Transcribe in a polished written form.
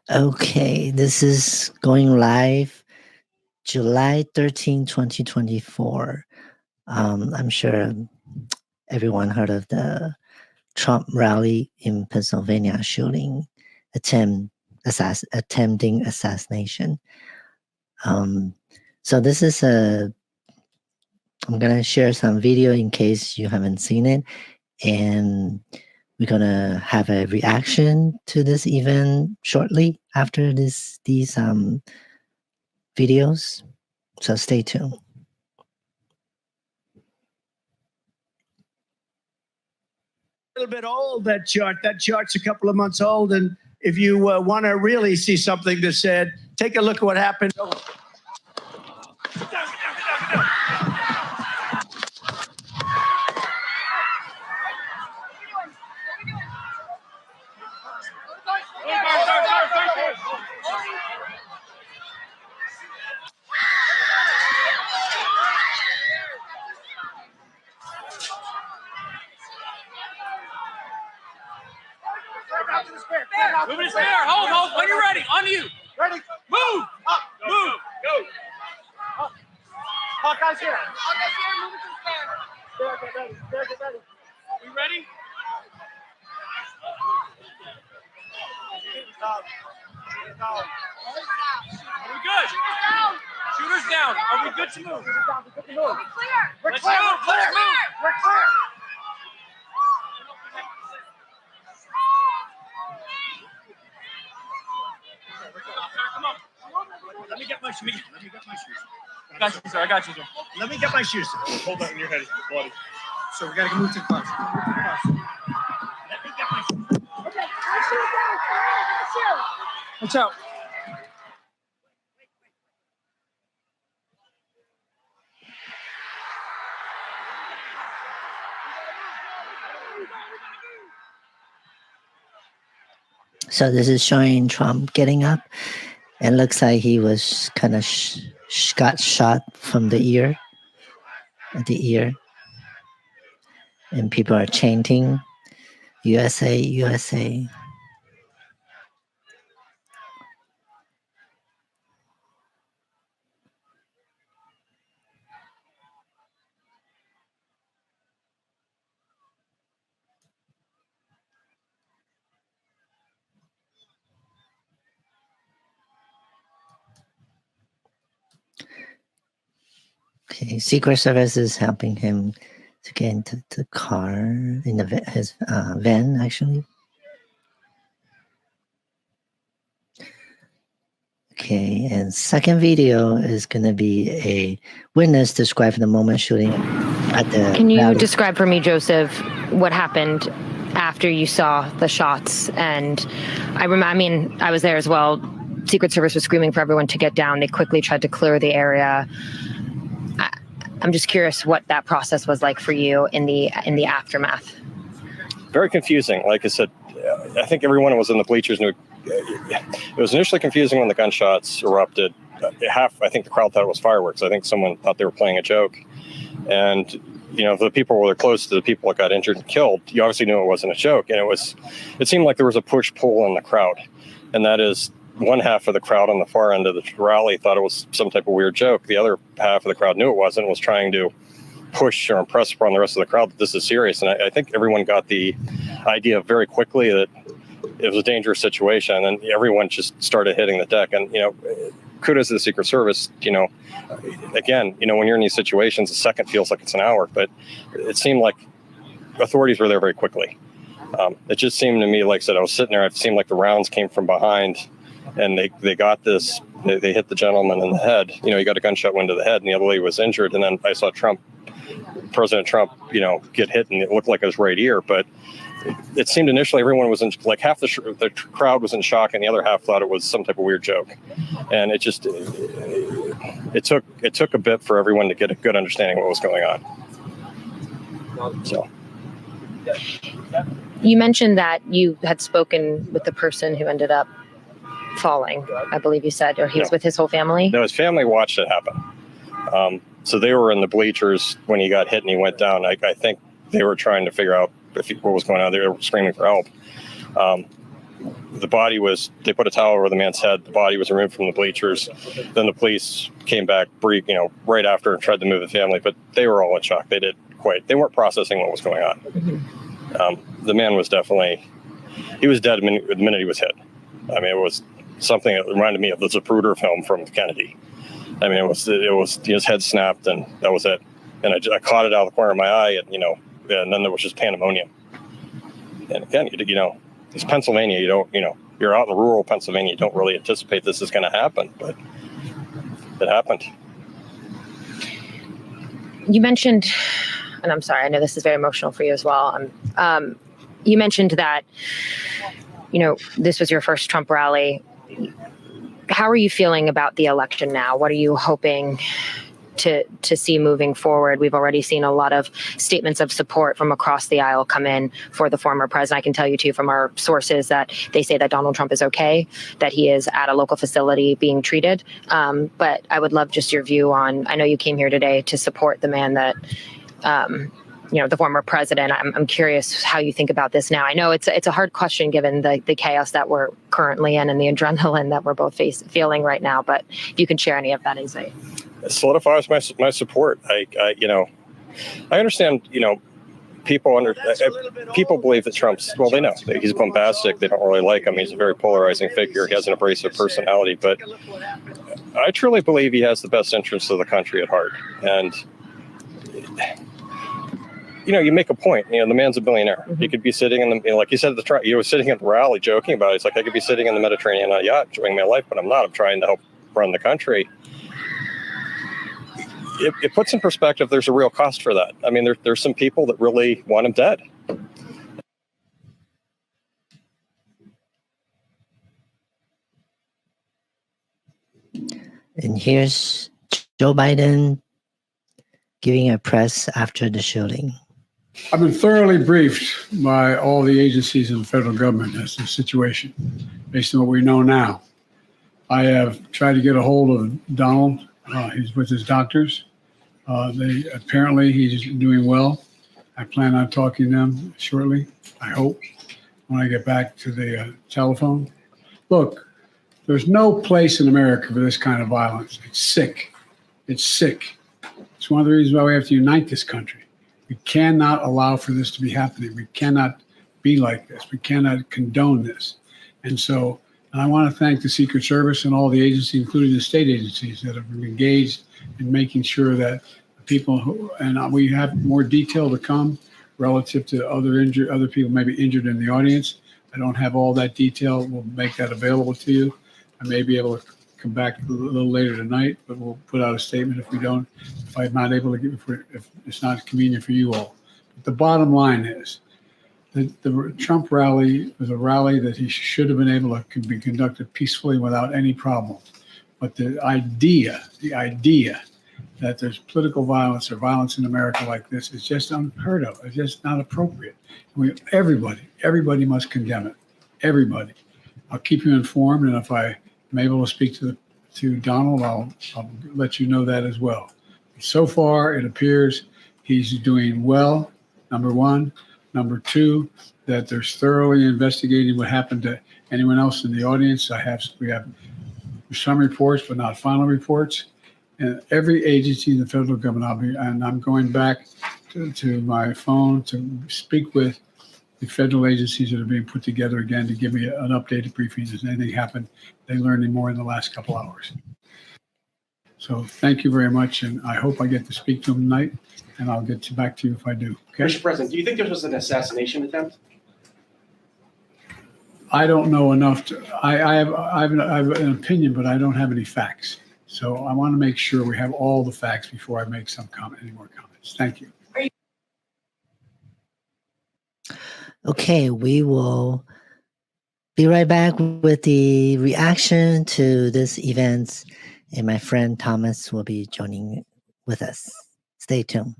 Okay, this is going live July 13, 2024. I'm sure everyone heard of the Trump rally in Pennsylvania shooting, attempting assassination. So this is I'm going to share some video in case you haven't seen it. And we're going to have a reaction to this event shortly after these videos. So stay tuned. A little bit old, that chart. That chart's a couple of months old. And if you want to really see something that said, take a look at what happened. Move it there. Hold. When you're ready. On you. Ready? Move. Up. Move. Go. Hawkeye's here. Move it to the stand. Get ready. You ready? Are we good? Shooters down. Are we good to move? We're Let's clear. move. Let's move. We're clear. Come on. Let me get my shoes. I got you, sir. Let me get my shoes. Hold that in your head. It's bloody. So we got to move to the class. Let me get my shoes. Okay, my shoes down. Watch out. So this is showing Trump getting up, and looks like he was kind of got shot from the ear, and people are chanting, "USA, USA." Okay, Secret Service is helping him to get into the car, in his van, actually. Okay, and second video is going to be a witness describing the moment shooting at the Can you rally. describe for me, Joseph, what happened after you saw the shots? And I was there as well. Secret Service was screaming for everyone to get down. They quickly tried to clear the area. I'm just curious what that process was like for you in the aftermath. Very confusing. Like I said, I think everyone who was in the bleachers knew. It was initially confusing when the gunshots erupted. I think the crowd thought it was fireworks. I think someone thought they were playing a joke. And, the people were close to the people that got injured and killed. You obviously knew it wasn't a joke. And it seemed like there was a push-pull in the crowd. And that is, one half of the crowd on the far end of the rally thought it was some type of weird joke. The other half of the crowd knew it wasn't, was trying to push or impress upon the rest of the crowd that this is serious. And I think everyone got the idea very quickly that it was a dangerous situation, and everyone just started hitting the deck. And, kudos to the Secret Service. Again, when you're in these situations, a second feels like it's an hour, but it seemed like authorities were there very quickly. It just seemed to me, like I said, I was sitting there, it seemed like the rounds came from behind, and they got this, they hit the gentleman in the head. He got a gunshot wound to the head, and the other lady was injured. And then I saw President Trump, get hit, and it looked like his right ear. But it seemed initially everyone was in, like, half the crowd was in shock, and the other half thought it was some type of weird joke. And it took a bit for everyone to get a good understanding of what was going on. So. You mentioned that you had spoken with the person who ended up falling, I believe you said, or he was with his whole family? No, his family watched it happen. So they were in the bleachers when he got hit and he went down. I think they were trying to figure out what was going on. They were screaming for help. the body was, they put a towel over the man's head. The body was removed from the bleachers. Then the police came back brief, right after and tried to move the family, but they were all in shock. They weren't processing what was going on. Mm-hmm. The man was definitely, he was dead the minute he was hit. I mean, it was something that reminded me of the Zapruder film from Kennedy. I mean, it was his head snapped and that was it. And I caught it out of the corner of my eye and, and then there was just pandemonium. And again, it's Pennsylvania. You're out in rural Pennsylvania. You don't really anticipate this is going to happen, but it happened. You mentioned, and I'm sorry, I know this is very emotional for you as well. You mentioned that, this was your first Trump rally. How are you feeling about the election now? What are you hoping to see moving forward? We've already seen a lot of statements of support from across the aisle come in for the former president. I can tell you too from our sources that they say that Donald Trump is okay, that he is at a local facility being treated. But I would love just your view on, I know you came here today to support the man that, the former president. I'm curious how you think about this now. I know it's a hard question given the chaos that we're currently in and the adrenaline that we're both feeling right now. But if you can share any of that insight. It solidifies my support. I understand, people believe that Trump's, well, they know he's bombastic. They don't really like him. He's a very polarizing figure. He has an abrasive personality, but I truly believe he has the best interests of the country at heart. And, you make a point, the man's a billionaire. Mm-hmm. He could be sitting in the, like you said, he was sitting at the rally joking about it. It's like, I could be sitting in the Mediterranean on a yacht enjoying my life, but I'm not. I'm trying to help run the country. It puts in perspective, there's a real cost for that. I mean, there's some people that really want him dead. And here's Joe Biden giving a press after the shooting. I've been thoroughly briefed by all the agencies in the federal government as to the situation, based on what we know now. I have tried to get a hold of Donald. He's with his doctors. Apparently he's doing well. I plan on talking to them shortly, I hope, when I get back to the telephone. Look, there's no place in America for this kind of violence. It's sick. It's sick. It's one of the reasons why we have to unite this country. We cannot allow for this to be happening. We cannot be like this. We cannot condone this. And I want to thank the Secret Service and all the agencies, including the state agencies, that have engaged in making sure that people and we have more detail to come relative to other people maybe injured in the audience. I don't have all that detail. We'll make that available to you. I may be able to come back a little later tonight, but we'll put out a statement if I'm not able to if it's not convenient for you all. But the bottom line is that the Trump rally was a rally that he should have been able to be conducted peacefully without any problem. But the idea that there's political violence or violence in America like this is just unheard of. It's just not appropriate. Everybody must condemn it. Everybody. I'll keep you informed, and if I'm able to speak to Donald, I'll let you know that as well. So far, it appears he's doing well, number one. Number two, that they're thoroughly investigating what happened to anyone else in the audience. We have some reports, but not final reports. And every agency in the federal government, I'm going back to my phone to speak with the federal agencies that are being put together again to give me an updated briefing. Has anything happened? They learned any more in the last couple hours. So thank you very much, and I hope I get to speak to them tonight, and I'll get back to you if I do. Okay? Mr. President, do you think this was an assassination attempt? I don't know enough to. I have an opinion, but I don't have any facts. So I want to make sure we have all the facts before I make any more comments. Thank you. Okay, we will be right back with the reaction to this event, and my friend Thomas will be joining with us. Stay tuned.